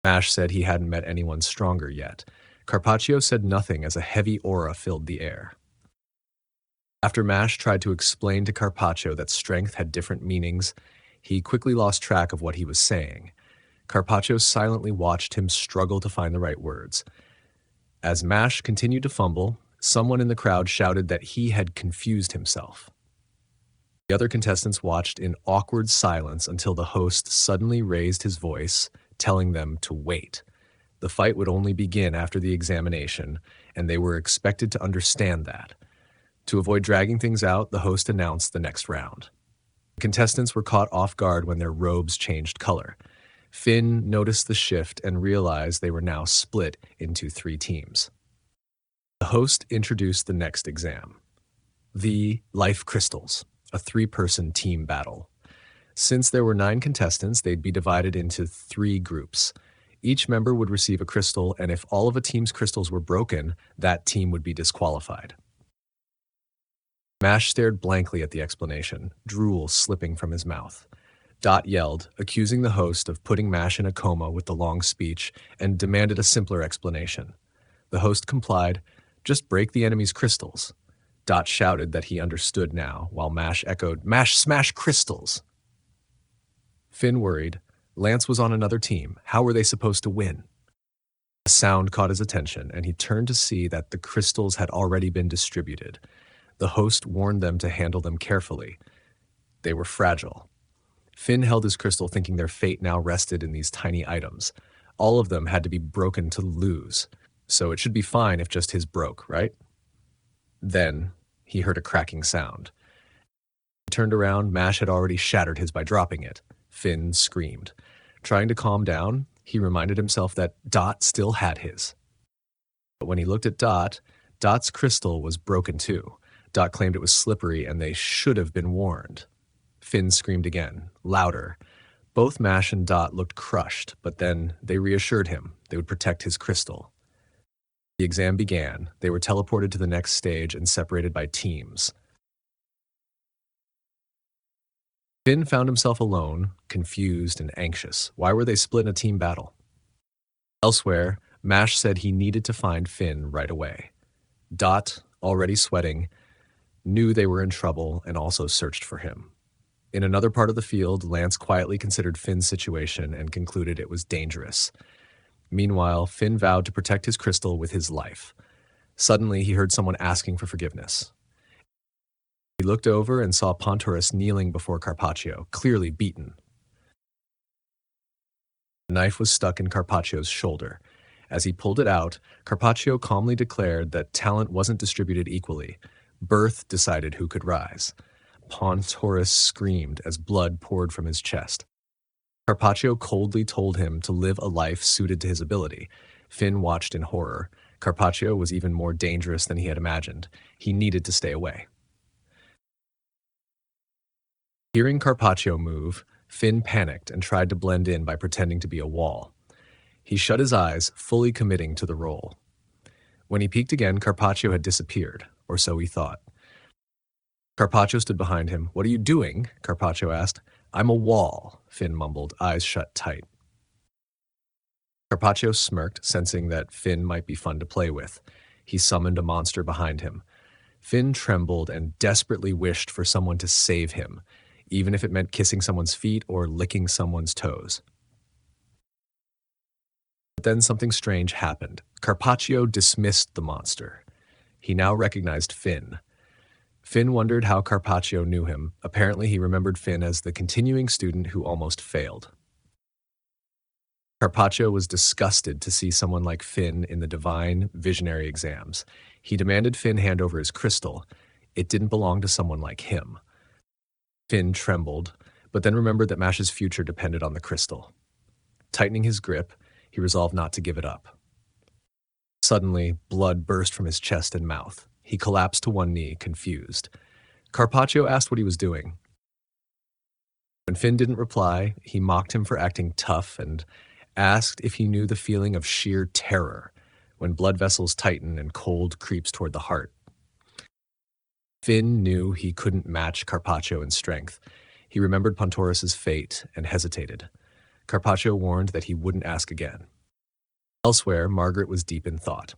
Mash said he hadn't met anyone stronger yet. Carpaccio said nothing as a heavy aura filled the air. After Mash tried to explain to Carpaccio that strength had different meanings, he quickly lost track of what he was saying. Carpaccio silently watched him struggle to find the right words. As Mash continued to fumble, someone in the crowd shouted that he had confused himself. The other contestants watched in awkward silence until the host suddenly raised his voice, telling them to wait. The fight would only begin after the examination, and they were expected to understand that. To avoid dragging things out, the host announced the next round. The contestants were caught off guard when their robes changed color. Finn noticed the shift and realized they were now split into 3 teams. The host introduced the next exam, the Life Crystals, a 3-person team battle. Since there were 9 contestants, they'd be divided into 3 groups. Each member would receive a crystal, and if all of a team's crystals were broken, that team would be disqualified. Mash stared blankly at the explanation, drool slipping from his mouth. Dot yelled, accusing the host of putting Mash in a coma with the long speech, and demanded a simpler explanation. The host complied, "Just break the enemy's crystals." Dot shouted that he understood now, while Mash echoed, "Mash smash crystals!" Finn worried. Lance was on another team. How were they supposed to win? A sound caught his attention, and he turned to see that the crystals had already been distributed. The host warned them to handle them carefully. They were fragile. Finn held his crystal, thinking their fate now rested in these tiny items. All of them had to be broken to lose, so it should be fine if just his broke, right? Then he heard a cracking sound. He turned around. Mash had already shattered his by dropping it. Finn screamed. Trying to calm down, he reminded himself that Dot still had his. But when he looked at Dot, Dot's crystal was broken too. Dot claimed it was slippery and they should have been warned. Finn screamed again, louder. Both Mash and Dot looked crushed, but then they reassured him they would protect his crystal. The exam began. They were teleported to the next stage and separated by teams. Finn found himself alone, confused and anxious. Why were they split in a team battle? Elsewhere, Mash said he needed to find Finn right away. Dot, already sweating, knew they were in trouble and also searched for him. In another part of the field, Lance quietly considered Finn's situation and concluded it was dangerous. Meanwhile, Finn vowed to protect his crystal with his life. Suddenly, he heard someone asking for forgiveness. He looked over and saw Pontorus kneeling before Carpaccio, clearly beaten. The knife was stuck in Carpaccio's shoulder. As he pulled it out, Carpaccio calmly declared that talent wasn't distributed equally. Birth decided who could rise. Pontorus screamed as blood poured from his chest. Carpaccio coldly told him to live a life suited to his ability. Finn watched in horror. Carpaccio was even more dangerous than he had imagined. He needed to stay away. Hearing Carpaccio move, Finn panicked and tried to blend in by pretending to be a wall. He shut his eyes, fully committing to the role. When he peeked again, Carpaccio had disappeared, or so he thought. Carpaccio stood behind him. "What are you doing?" Carpaccio asked. "I'm a wall," Finn mumbled, eyes shut tight. Carpaccio smirked, sensing that Finn might be fun to play with. He summoned a monster behind him. Finn trembled and desperately wished for someone to save him, even if it meant kissing someone's feet or licking someone's toes. But then something strange happened. Carpaccio dismissed the monster. He now recognized Finn. Finn wondered how Carpaccio knew him. Apparently, he remembered Finn as the continuing student who almost failed. Carpaccio was disgusted to see someone like Finn in the divine visionary exams. He demanded Finn hand over his crystal. It didn't belong to someone like him. Finn trembled, but then remembered that Mash's future depended on the crystal. Tightening his grip, he resolved not to give it up. Suddenly, blood burst from his chest and mouth. He collapsed to one knee, confused. Carpaccio asked what he was doing. When Finn didn't reply, he mocked him for acting tough and asked if he knew the feeling of sheer terror when blood vessels tighten and cold creeps toward the heart. Finn knew he couldn't match Carpaccio in strength. He remembered Pontorus's fate and hesitated. Carpaccio warned that he wouldn't ask again. Elsewhere, Margaret was deep in thought.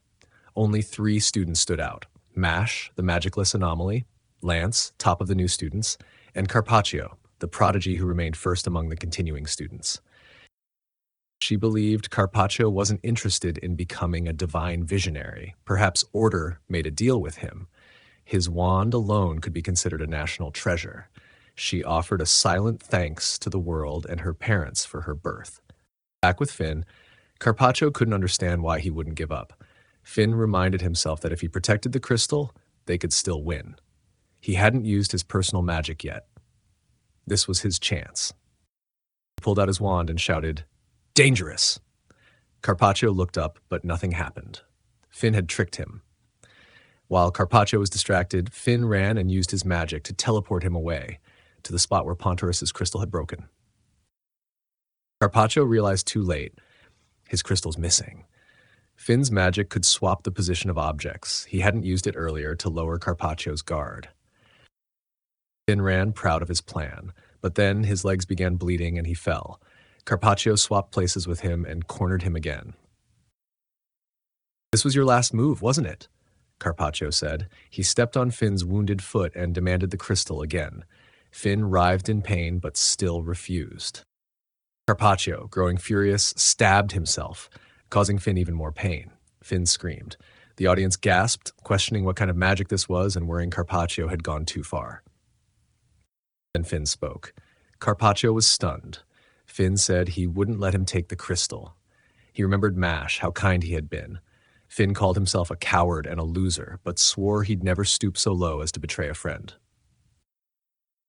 Only 3 students stood out: Mash, the magicless anomaly; Lance, top of the new students; and Carpaccio, the prodigy who remained first among the continuing students. She believed Carpaccio wasn't interested in becoming a divine visionary. Perhaps order made a deal with him. His wand alone could be considered a national treasure. She offered a silent thanks to the world and her parents for her birth. Back with Finn, Carpaccio couldn't understand why he wouldn't give up. Finn reminded himself that if he protected the crystal, they could still win. He hadn't used his personal magic yet. This was his chance. He pulled out his wand and shouted, "Dangerous!" Carpaccio looked up, but nothing happened. Finn had tricked him. While Carpaccio was distracted, Finn ran and used his magic to teleport him away to the spot where Pontoros's crystal had broken. Carpaccio realized too late. His crystal's missing. Finn's magic could swap the position of objects. He hadn't used it earlier to lower Carpaccio's guard. Finn ran, proud of his plan, but then his legs began bleeding and he fell. Carpaccio swapped places with him and cornered him again. "This was your last move, wasn't it?" Carpaccio said. He stepped on Finn's wounded foot and demanded the crystal again. Finn writhed in pain but still refused. Carpaccio, growing furious, stabbed himself, causing Finn even more pain. Finn screamed. The audience gasped, questioning what kind of magic this was and worrying Carpaccio had gone too far. Then Finn spoke. Carpaccio was stunned. Finn said he wouldn't let him take the crystal. He remembered Mash, how kind he had been. Finn called himself a coward and a loser, but swore he'd never stoop so low as to betray a friend.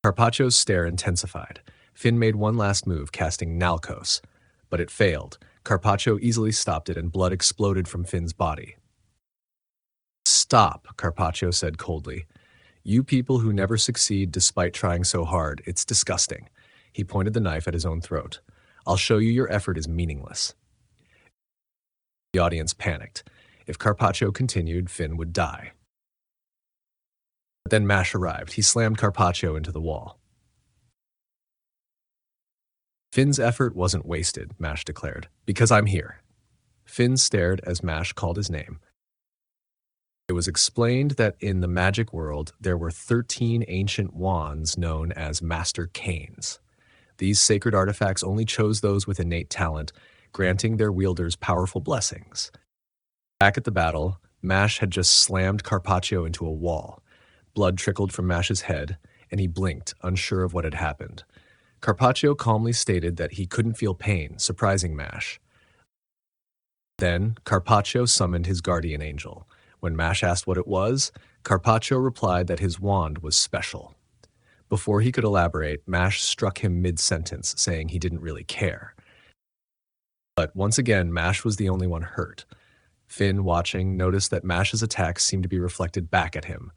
Carpaccio's stare intensified. Finn made one last move, casting Nalkos, but it failed. Carpaccio easily stopped it and blood exploded from Finn's body. "Stop," Carpaccio said coldly. "You people who never succeed despite trying so hard, it's disgusting." He pointed the knife at his own throat. "I'll show you your effort is meaningless." The audience panicked. If Carpaccio continued, Finn would die. But then Mash arrived. He slammed Carpaccio into the wall. "Finn's effort wasn't wasted," Mash declared, "because I'm here." Finn stared as Mash called his name. It was explained that in the magic world, there were 13 ancient wands known as Master Canes. These sacred artifacts only chose those with innate talent, granting their wielders powerful blessings. Back at the battle, Mash had just slammed Carpaccio into a wall. Blood trickled from Mash's head, and he blinked, unsure of what had happened. Carpaccio calmly stated that he couldn't feel pain, surprising Mash. Then, Carpaccio summoned his guardian angel. When Mash asked what it was, Carpaccio replied that his wand was special. Before he could elaborate, Mash struck him mid-sentence, saying he didn't really care. But once again, Mash was the only one hurt. Finn, watching, noticed that Mash's attacks seemed to be reflected back at him.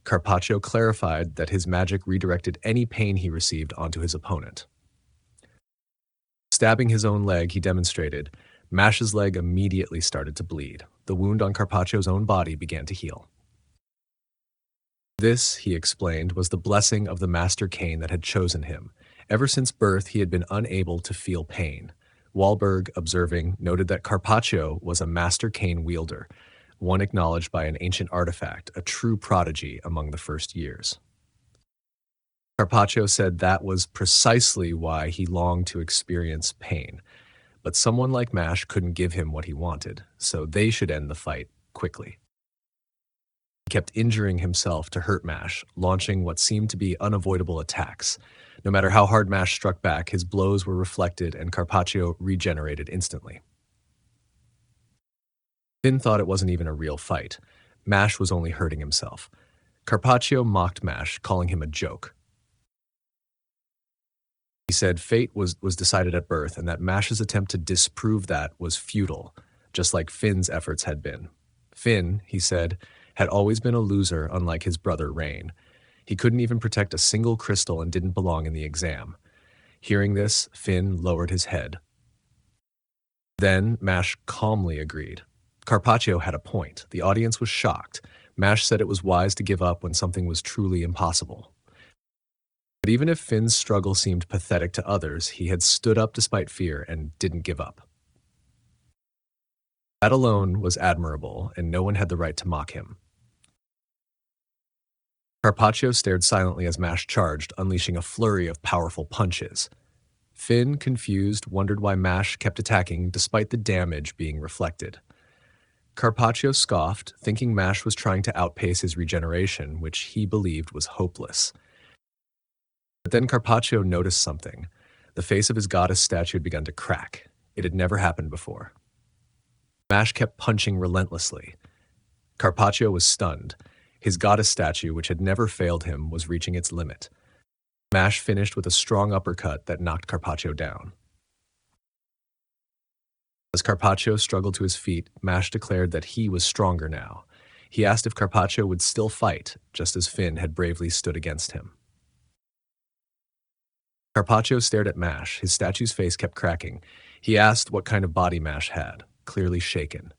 Carpaccio clarified that his magic redirected any pain he received onto his opponent. Stabbing his own leg, he demonstrated. Mash's leg immediately started to bleed. The wound on Carpaccio's own body began to heal. This, he explained, was the blessing of the Master Cane that had chosen him. Ever since birth, he had been unable to feel pain. Wahlberg, observing, noted that Carpaccio was a Master Cane wielder, one acknowledged by an ancient artifact, a true prodigy among the first years. Carpaccio said that was precisely why he longed to experience pain. But someone like Mash couldn't give him what he wanted, so they should end the fight quickly. He kept injuring himself to hurt Mash, launching what seemed to be unavoidable attacks. No matter how hard Mash struck back, his blows were reflected and Carpaccio regenerated instantly. Finn thought it wasn't even a real fight. Mash was only hurting himself. Carpaccio mocked Mash, calling him a joke. He said fate was decided at birth and that Mash's attempt to disprove that was futile, just like Finn's efforts had been. Finn, he said, had always been a loser unlike his brother Rain. He couldn't even protect a single crystal and didn't belong in the exam. Hearing this, Finn lowered his head. Then Mash calmly agreed. Carpaccio had a point. The audience was shocked. Mash said it was wise to give up when something was truly impossible. But even if Finn's struggle seemed pathetic to others, he had stood up despite fear and didn't give up. That alone was admirable, and no one had the right to mock him. Carpaccio stared silently as Mash charged, unleashing a flurry of powerful punches. Finn, confused, wondered why Mash kept attacking despite the damage being reflected. Carpaccio scoffed, thinking Mash was trying to outpace his regeneration, which he believed was hopeless. But then Carpaccio noticed something. The face of his goddess statue had begun to crack. It had never happened before. Mash kept punching relentlessly. Carpaccio was stunned. His goddess statue, which had never failed him, was reaching its limit. Mash finished with a strong uppercut that knocked Carpaccio down. As Carpaccio struggled to his feet, Mash declared that he was stronger now. He asked if Carpaccio would still fight, just as Finn had bravely stood against him. Carpaccio stared at Mash. His statue's face kept cracking. He asked what kind of body Mash had, clearly shaken.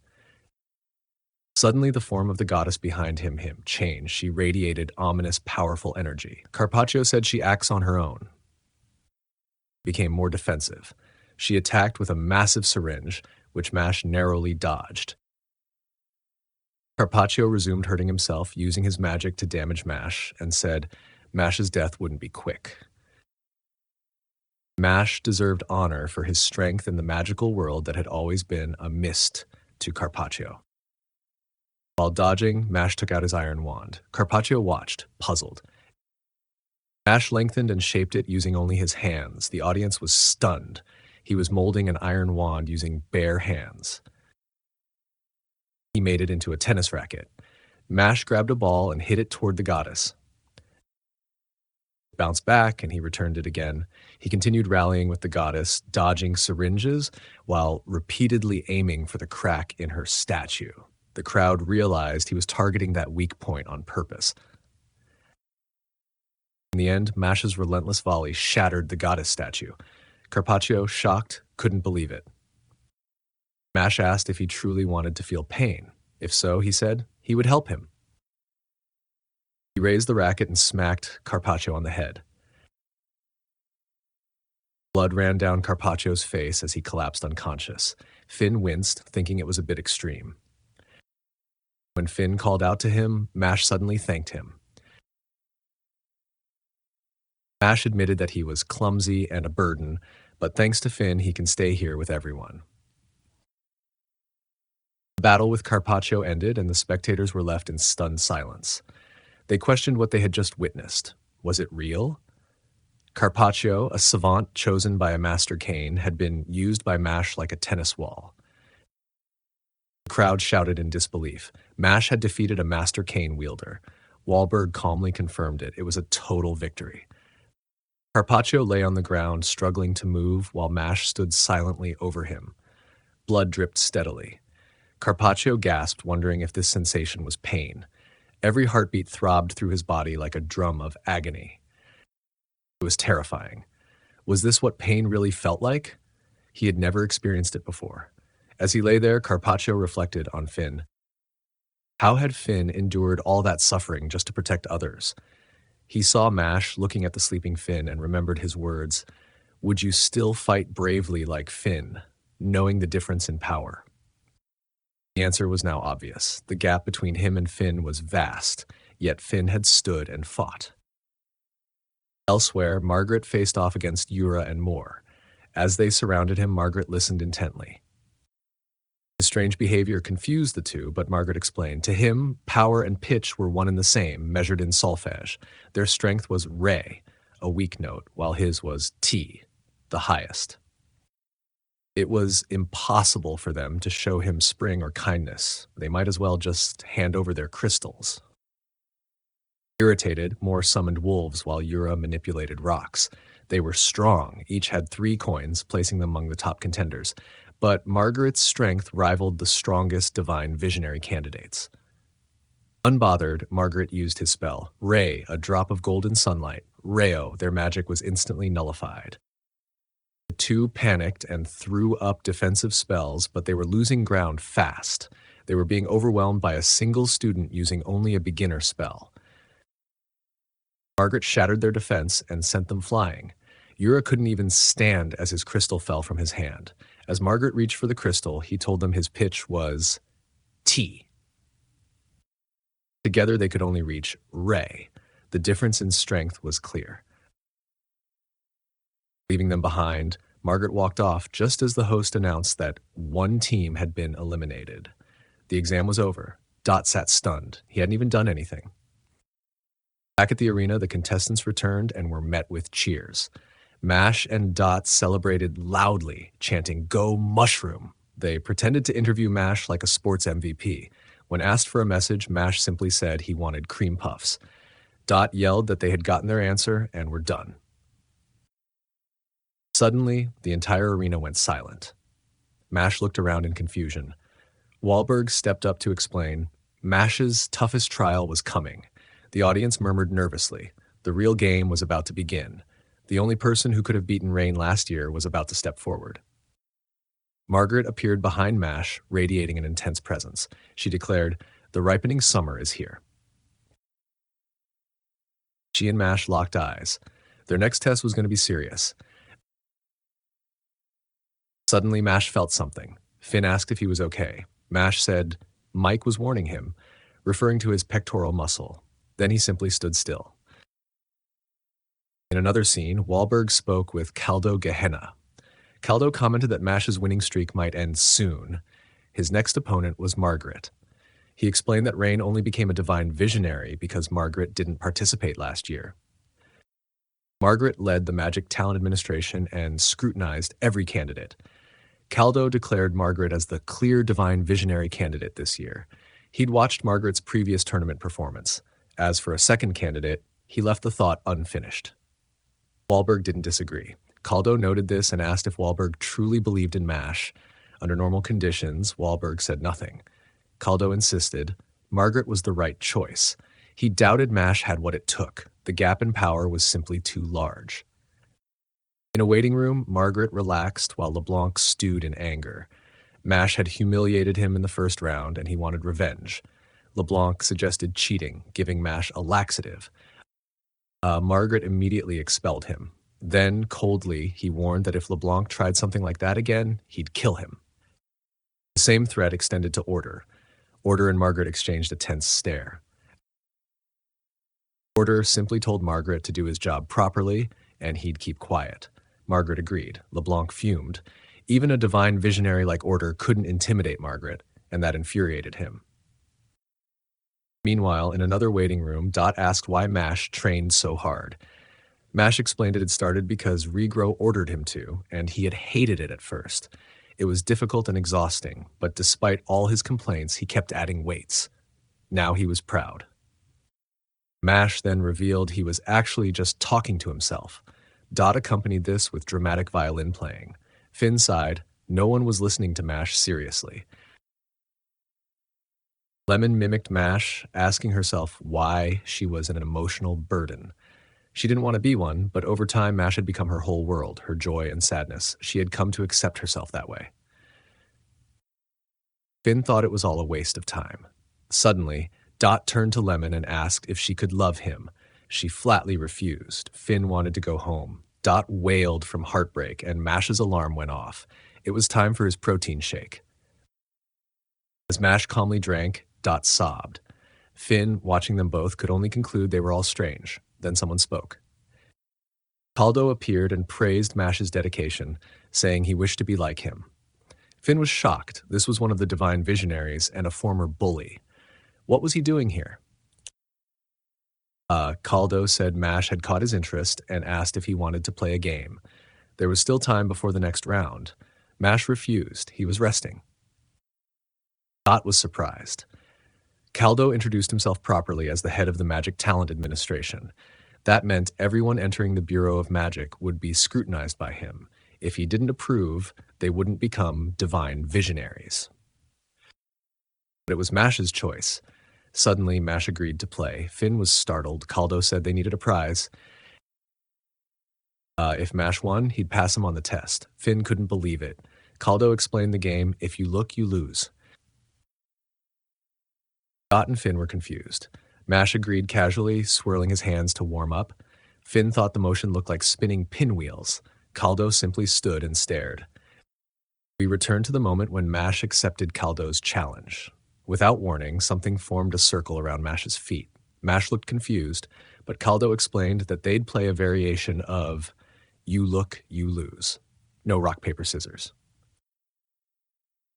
Suddenly, the form of the goddess behind him changed. She radiated ominous, powerful energy. Carpaccio said she acts on her own. Became more defensive. She attacked with a massive syringe, which Mash narrowly dodged. Carpaccio resumed hurting himself, using his magic to damage Mash, and said Mash's death wouldn't be quick. Mash deserved honor for his strength in the magical world that had always been a mist to Carpaccio. While dodging, Mash took out his iron wand. Carpaccio watched, puzzled. Mash lengthened and shaped it using only his hands. The audience was stunned. He was molding an iron wand using bare hands. He made it into a tennis racket. Mash grabbed a ball and hit it toward the goddess. It bounced back, and he returned it again. He continued rallying with the goddess, dodging syringes while repeatedly aiming for the crack in her statue. The crowd realized he was targeting that weak point on purpose. In the end, Mash's relentless volley shattered the goddess statue. Carpaccio, shocked, couldn't believe it. Mash asked if he truly wanted to feel pain. If so, he said, he would help him. He raised the racket and smacked Carpaccio on the head. Blood ran down Carpaccio's face as he collapsed unconscious. Finn winced, thinking it was a bit extreme. When Finn called out to him, Mash suddenly thanked him. Mash admitted that he was clumsy and a burden, but thanks to Finn, he can stay here with everyone. The battle with Carpaccio ended, and the spectators were left in stunned silence. They questioned what they had just witnessed. Was it real? Carpaccio, a savant chosen by a master Kane, had been used by Mash like a tennis wall. The crowd shouted in disbelief. Mash had defeated a master Kane wielder. Wahlberg calmly confirmed it. It was a total victory. Carpaccio lay on the ground, struggling to move, while Mash stood silently over him. Blood dripped steadily. Carpaccio gasped, wondering if this sensation was pain. Every heartbeat throbbed through his body like a drum of agony. It was terrifying. Was this what pain really felt like? He had never experienced it before. As he lay there, Carpaccio reflected on Finn. How had Finn endured all that suffering just to protect others? He saw Mash looking at the sleeping Finn and remembered his words. Would you still fight bravely like Finn, knowing the difference in power? The answer was now obvious. The gap between him and Finn was vast, yet Finn had stood and fought. Elsewhere, Margaret faced off against Yura and more. As they surrounded him, Margaret listened intently. His strange behavior confused the two, but Margaret explained. To him, power and pitch were one and the same, measured in solfege. Their strength was re, a weak note, while his was ti, the highest. It was impossible for them to show him spring or kindness. They might as well just hand over their crystals. Irritated, Moore summoned wolves while Yura manipulated rocks. They were strong, each had 3 coins, placing them among the top contenders. But Margaret's strength rivaled the strongest divine visionary candidates. Unbothered, Margaret used his spell. Ray, a drop of golden sunlight. Reo, their magic was instantly nullified. The two panicked and threw up defensive spells, but they were losing ground fast. They were being overwhelmed by a single student using only a beginner spell. Margaret shattered their defense and sent them flying. Yura couldn't even stand as his crystal fell from his hand. As Margaret reached for the crystal, he told them his pitch was T. Together they could only reach Ray. The difference in strength was clear. Leaving them behind, Margaret walked off just as the host announced that one team had been eliminated. The exam was over. Dot sat stunned. He hadn't even done anything. Back at the arena, the contestants returned and were met with cheers. Mash and Dot celebrated loudly, chanting, "Go Mushroom!" They pretended to interview Mash like a sports MVP. When asked for a message, Mash simply said he wanted cream puffs. Dot yelled that they had gotten their answer and were done. Suddenly, the entire arena went silent. Mash looked around in confusion. Wahlberg stepped up to explain, Mash's toughest trial was coming. The audience murmured nervously. The real game was about to begin. The only person who could have beaten Rain last year was about to step forward. Margaret appeared behind Mash, radiating an intense presence. She declared, "The ripening summer is here." She and Mash locked eyes. Their next test was going to be serious. Suddenly, Mash felt something. Finn asked if he was okay. Mash said Mike was warning him, referring to his pectoral muscle. Then he simply stood still. In another scene, Wahlberg spoke with Caldo Gehenna. Caldo commented that Mash's winning streak might end soon. His next opponent was Margaret. He explained that Rain only became a divine visionary because Margaret didn't participate last year. Margaret led the Magic Talent Administration and scrutinized every candidate. Caldo declared Margaret as the clear divine visionary candidate this year. He'd watched Margaret's previous tournament performance. As for a second candidate, he left the thought unfinished. Wahlberg didn't disagree. Caldo noted this and asked if Wahlberg truly believed in MASH. Under normal conditions, Wahlberg said nothing. Caldo insisted Margaret was the right choice. He doubted MASH had what it took. The gap in power was simply too large. In a waiting room, Margaret relaxed while LeBlanc stewed in anger. MASH had humiliated him in the first round, and he wanted revenge. LeBlanc suggested cheating, giving MASH a laxative. Margaret immediately expelled him. Then, coldly, he warned that if LeBlanc tried something like that again, he'd kill him. The same threat extended to Order. Order and Margaret exchanged a tense stare. Order simply told Margaret to do his job properly, and he'd keep quiet. Margaret agreed. LeBlanc fumed. Even a divine visionary like Order couldn't intimidate Margaret, and that infuriated him. Meanwhile, in another waiting room, Dot asked why MASH trained so hard. MASH explained it had started because Regro ordered him to, and he had hated it at first. It was difficult and exhausting, but despite all his complaints, he kept adding weights. Now he was proud. MASH then revealed he was actually just talking to himself. Dot accompanied this with dramatic violin playing. Finn sighed. No one was listening to MASH seriously. Lemon mimicked MASH, asking herself why she was an emotional burden. She didn't want to be one, but over time MASH had become her whole world, her joy and sadness. She had come to accept herself that way. Finn thought it was all a waste of time. Suddenly, Dot turned to Lemon and asked if she could love him. She flatly refused. Finn wanted to go home. Dot wailed from heartbreak, and MASH's alarm went off. It was time for his protein shake. As MASH calmly drank, Dot sobbed. Finn, watching them both, could only conclude they were all strange. Then someone spoke. Caldo appeared and praised MASH's dedication, saying he wished to be like him. Finn was shocked. This was one of the divine visionaries and a former bully. What was he doing here? Caldo said MASH had caught his interest and asked if he wanted to play a game. There was still time before the next round. MASH refused. He was resting. Dot was surprised. Caldo introduced himself properly as the head of the Magic Talent Administration. That meant everyone entering the Bureau of Magic would be scrutinized by him. If he didn't approve, they wouldn't become divine visionaries. But it was MASH's choice. Suddenly, MASH agreed to play. Finn was startled. Caldo said they needed a prize. If MASH won, he'd pass him on the test. Finn couldn't believe it. Caldo explained the game, if you look, you lose. Dot and Finn were confused. MASH agreed casually, swirling his hands to warm up. Finn thought the motion looked like spinning pinwheels. Caldo simply stood and stared. We return to the moment when Mash accepted Caldo's challenge. Without warning, something formed a circle around Mash's feet. Mash looked confused, but Caldo explained that they'd play a variation of "You look, you lose." No rock, paper, scissors.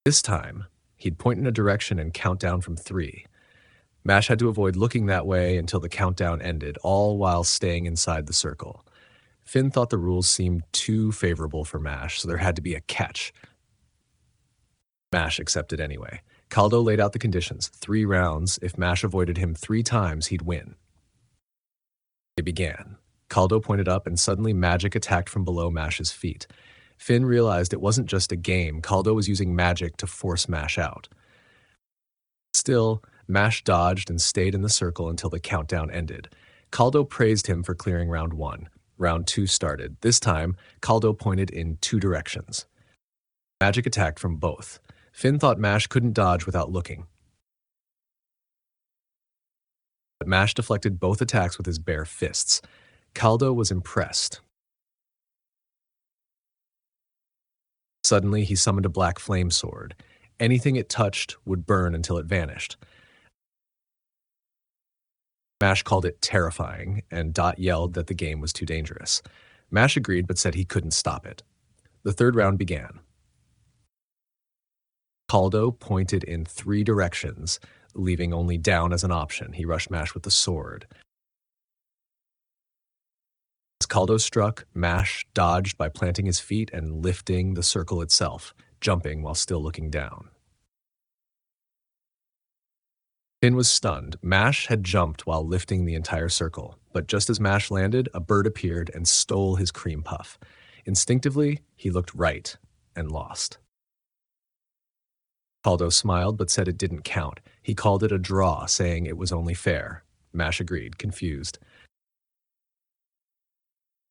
This time, he'd point in a direction and count down from 3. Mash had to avoid looking that way until the countdown ended, all while staying inside the circle. Finn thought the rules seemed too favorable for Mash, so there had to be a catch. Mash accepted anyway. Caldo laid out the conditions: 3 rounds. If Mash avoided him 3 times, he'd win. They began. Caldo pointed up, and suddenly magic attacked from below Mash's feet. Finn realized it wasn't just a game. Caldo was using magic to force Mash out. Still, Mash dodged and stayed in the circle until the countdown ended. Caldo praised him for clearing round 1. Round 2 started. This time, Caldo pointed in 2 directions. Magic attacked from both. Finn thought Mash couldn't dodge without looking. But Mash deflected both attacks with his bare fists. Caldo was impressed. Suddenly, he summoned a black flame sword. Anything it touched would burn until it vanished. Mash called it terrifying, and Dot yelled that the game was too dangerous. Mash agreed but said he couldn't stop it. The third round began. Caldo pointed in 3 directions, leaving only down as an option. He rushed Mash with the sword. As Caldo struck, Mash dodged by planting his feet and lifting the circle itself, jumping while still looking down. Finn was stunned. Mash had jumped while lifting the entire circle, but just as Mash landed, a bird appeared and stole his cream puff. Instinctively, he looked right and lost. Caldo smiled but said it didn't count. He called it a draw, saying it was only fair. Mash agreed, confused.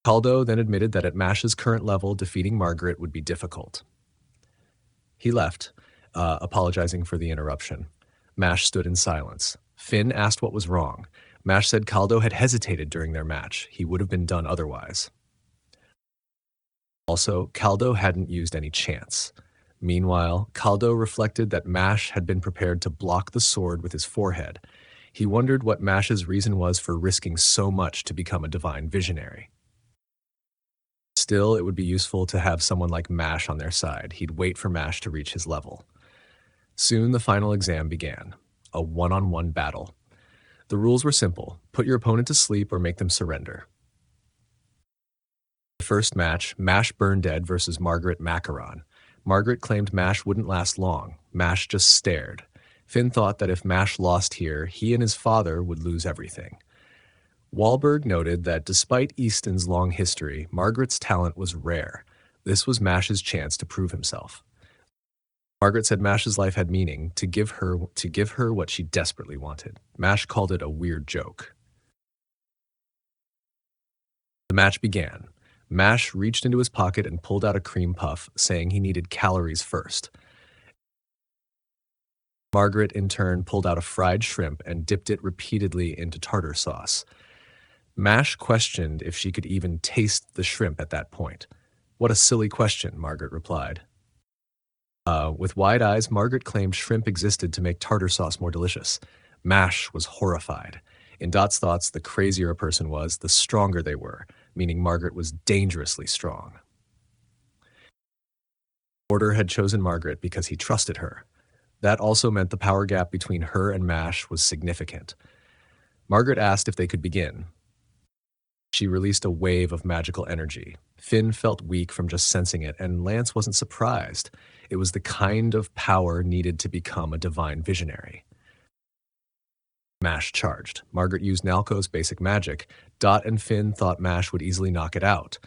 Caldo then admitted that at Mash's current level, defeating Margaret would be difficult. He left, apologizing for the interruption. Mash stood in silence. Finn asked what was wrong. Mash said Caldo had hesitated during their match. He would have been done otherwise. Also, Caldo hadn't used any chance. Meanwhile, Caldo reflected that Mash had been prepared to block the sword with his forehead. He wondered what Mash's reason was for risking so much to become a divine visionary. Still, it would be useful to have someone like Mash on their side. He'd wait for Mash to reach his level. Soon the final exam began, a one-on-one battle. The rules were simple: put your opponent to sleep or make them surrender. The first match, Mash Burndead versus Margaret Macaron. Margaret claimed Mash wouldn't last long. Mash just stared. Finn thought that if Mash lost here, he and his father would lose everything. Wahlberg noted that despite Easton's long history, Margaret's talent was rare. This was Mash's chance to prove himself. Margaret said Mash's life had meaning, to give her what she desperately wanted. Mash called it a weird joke. The match began. Mash reached into his pocket and pulled out a cream puff, saying he needed calories first. Margaret, in turn, pulled out a fried shrimp and dipped it repeatedly into tartar sauce. Mash questioned if she could even taste the shrimp at that point. "What a silly question," Margaret replied. With wide eyes, Margaret claimed shrimp existed to make tartar sauce more delicious. Mash was horrified. In Dot's thoughts, the crazier a person was, the stronger they were, meaning Margaret was dangerously strong. Porter had chosen Margaret because he trusted her. That also meant the power gap between her and Mash was significant. Margaret asked if they could begin. She released a wave of magical energy. Finn felt weak from just sensing it, and Lance wasn't surprised. It was the kind of power needed to become a divine visionary. Mash charged. Margaret used Nalco's basic magic. Dot and Finn thought Mash would easily knock it out.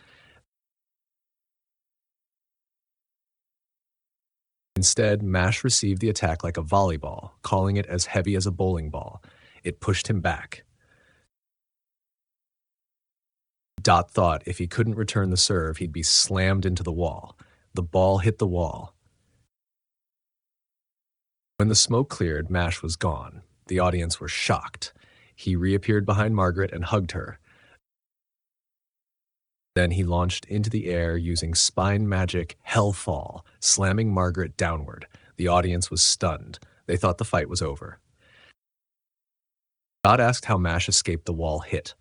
Instead, Mash received the attack like a volleyball, calling it as heavy as a bowling ball. It pushed him back. Dot thought if he couldn't return the serve, he'd be slammed into the wall. The ball hit the wall. When the smoke cleared, Mash was gone. The audience were shocked. He reappeared behind Margaret and hugged her. Then he launched into the air using spine magic Hellfall, slamming Margaret downward. The audience was stunned. They thought the fight was over. Dot asked how Mash escaped the wall hit.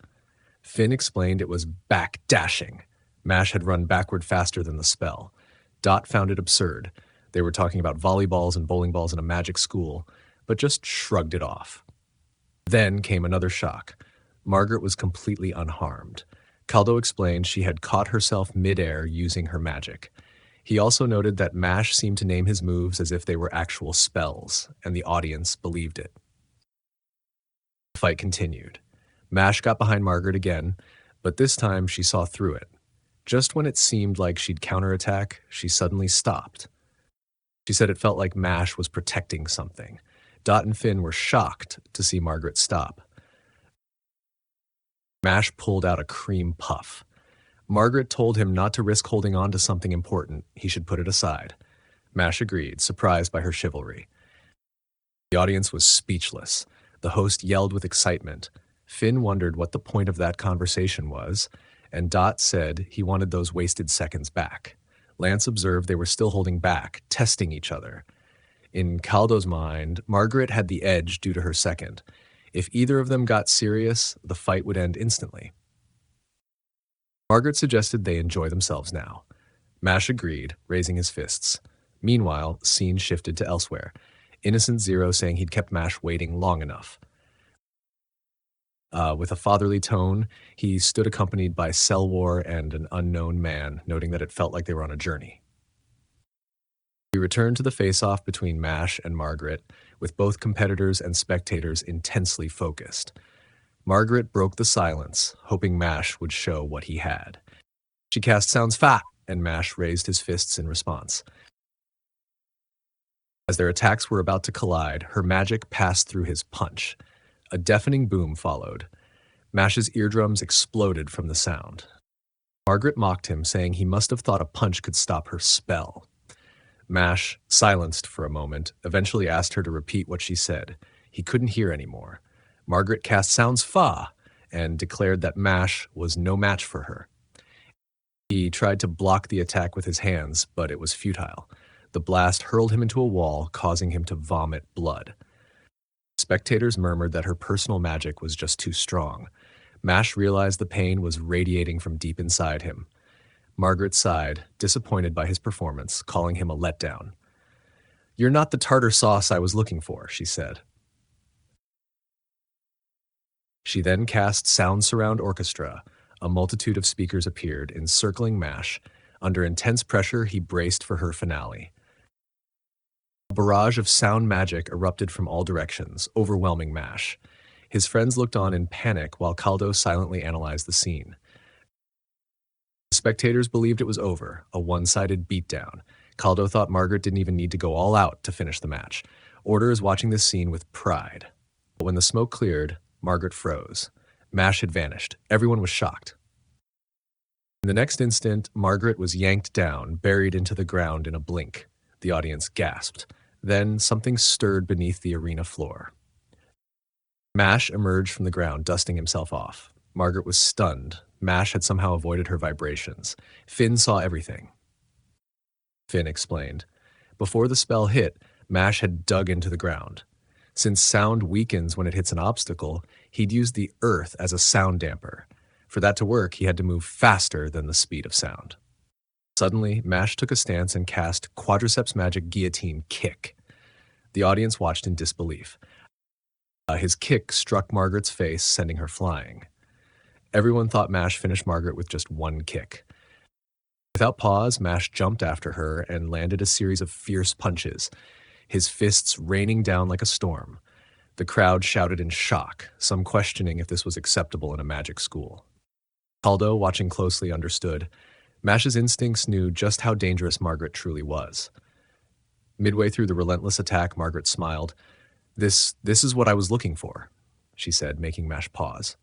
Finn explained it was back dashing. Mash had run backward faster than the spell. Dot found it absurd. They were talking about volleyballs and bowling balls in a magic school, but just shrugged it off. Then came another shock. Margaret was completely unharmed. Caldo explained she had caught herself midair using her magic. He also noted that Mash seemed to name his moves as if they were actual spells, and the audience believed it. The fight continued. Mash got behind Margaret again, but this time she saw through it. Just when it seemed like she'd counterattack, she suddenly stopped. She said it felt like Mash was protecting something. Dot and Finn were shocked to see Margaret stop. Mash pulled out a cream puff. Margaret told him not to risk holding on to something important. He should put it aside. Mash agreed, surprised by her chivalry. The audience was speechless. The host yelled with excitement. Finn wondered what the point of that conversation was, and Dot said he wanted those wasted seconds back. Lance observed they were still holding back, testing each other. In Caldo's mind, Margaret had the edge due to her second. If either of them got serious, the fight would end instantly. Margaret suggested they enjoy themselves now. Mash agreed, raising his fists. Meanwhile, scene shifted to elsewhere. Innocent Zero saying he'd kept Mash waiting long enough. With a fatherly tone, he stood accompanied by Selwar and an unknown man, noting that it felt like they were on a journey. We returned to the face-off between Mash and Margaret, with both competitors and spectators intensely focused. Margaret broke the silence, hoping Mash would show what he had. She cast Sounds Fa, and Mash raised his fists in response. As their attacks were about to collide, her magic passed through his punch. A deafening boom followed. Mash's eardrums exploded from the sound. Margaret mocked him, saying he must have thought a punch could stop her spell. Mash, silenced for a moment, eventually asked her to repeat what she said. He couldn't hear anymore. Margaret cast Sounds Fa and declared that Mash was no match for her. He tried to block the attack with his hands, but it was futile. The blast hurled him into a wall, causing him to vomit blood. Spectators murmured that her personal magic was just too strong. Mash realized the pain was radiating from deep inside him. Margaret sighed, disappointed by his performance, calling him a letdown. "You're not the tartar sauce I was looking for," she said. She then cast Sound Surround Orchestra. A multitude of speakers appeared, encircling Mash. Under intense pressure, he braced for her finale. A barrage of sound magic erupted from all directions, overwhelming Mash. His friends looked on in panic while Caldo silently analyzed the scene. The spectators believed it was over, a one-sided beatdown. Caldo thought Margaret didn't even need to go all out to finish the match. Order is watching this scene with pride. But when the smoke cleared, Margaret froze. Mash had vanished. Everyone was shocked. In the next instant, Margaret was yanked down, buried into the ground in a blink. The audience gasped. Then something stirred beneath the arena floor. Mash emerged from the ground, dusting himself off. Margaret was stunned. Mash had somehow avoided her vibrations. Finn saw everything. Finn explained. Before the spell hit, Mash had dug into the ground. Since sound weakens when it hits an obstacle, he'd used the earth as a sound damper. For that to work, he had to move faster than the speed of sound. Suddenly, Mash took a stance and cast Quadriceps Magic Guillotine Kick. The audience watched in disbelief. His kick struck Margaret's face, sending her flying. Everyone thought Mash finished Margaret with just one kick. Without pause, Mash jumped after her and landed a series of fierce punches, his fists raining down like a storm. The crowd shouted in shock, some questioning if this was acceptable in a magic school. Caldo, watching closely, understood. Mash's instincts knew just how dangerous Margaret truly was. Midway through the relentless attack, Margaret smiled. This is what I was looking for," she said, making Mash pause.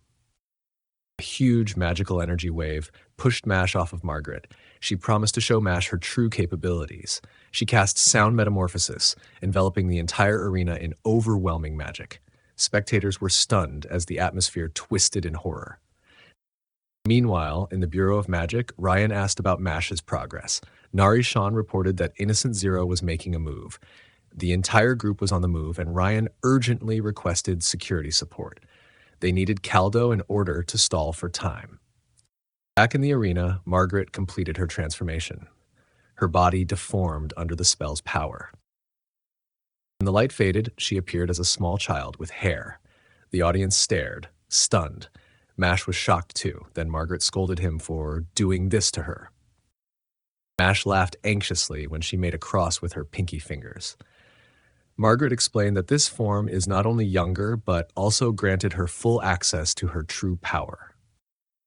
A huge magical energy wave pushed Mash off of Margaret. She promised to show Mash her true capabilities. She cast Sound Metamorphosis, enveloping the entire arena in overwhelming magic. Spectators were stunned as the atmosphere twisted in horror. Meanwhile, in the Bureau of Magic, Ryan asked about Mash's progress. Nari Shan reported that Innocent Zero was making a move. The entire group was on the move, and Ryan urgently requested security support. They needed Caldo in order to stall for time. Back in the arena, Margaret completed her transformation. Her body deformed under the spell's power. When the light faded, she appeared as a small child with hair. The audience stared, stunned. Mash was shocked too. Then Margaret scolded him for doing this to her. Mash laughed anxiously when she made a cross with her pinky fingers. Margaret explained that this form is not only younger, but also granted her full access to her true power.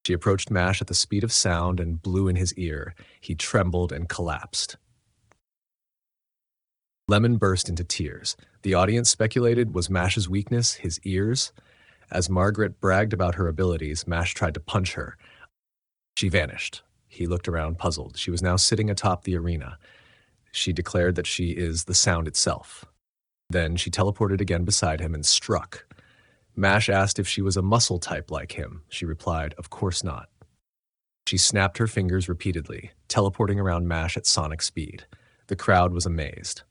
She approached Mash at the speed of sound and blew in his ear. He trembled and collapsed. Lemon burst into tears. The audience speculated, was Mash's weakness his ears? As Margaret bragged about her abilities, Mash tried to punch her. She vanished. He looked around puzzled. She was now sitting atop the arena. She declared that she is the sound itself. Then she teleported again beside him and struck. Mash asked if she was a muscle type like him. She replied, of course not. She snapped her fingers repeatedly, teleporting around Mash at sonic speed. The crowd was amazed.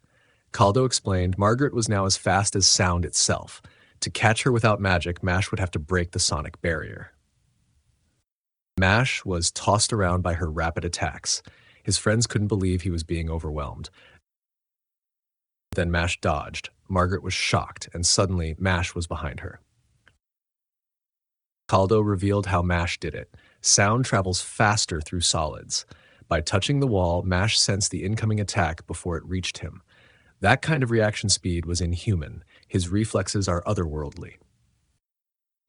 Caldo explained Margaret was now as fast as sound itself. To catch her without magic, Mash would have to break the sonic barrier. Mash was tossed around by her rapid attacks. His friends couldn't believe he was being overwhelmed. Then Mash dodged. Margaret was shocked, and suddenly Mash was behind her. Caldo revealed how Mash did it. Sound travels faster through solids. By touching the wall, Mash sensed the incoming attack before it reached him. That kind of reaction speed was inhuman. His reflexes are otherworldly.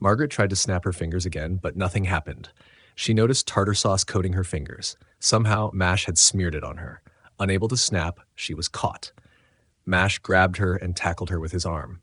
Margaret tried to snap her fingers again, but nothing happened. She noticed tartar sauce coating her fingers. Somehow, Mash had smeared it on her. Unable to snap, she was caught. Mash grabbed her and tackled her with his arm.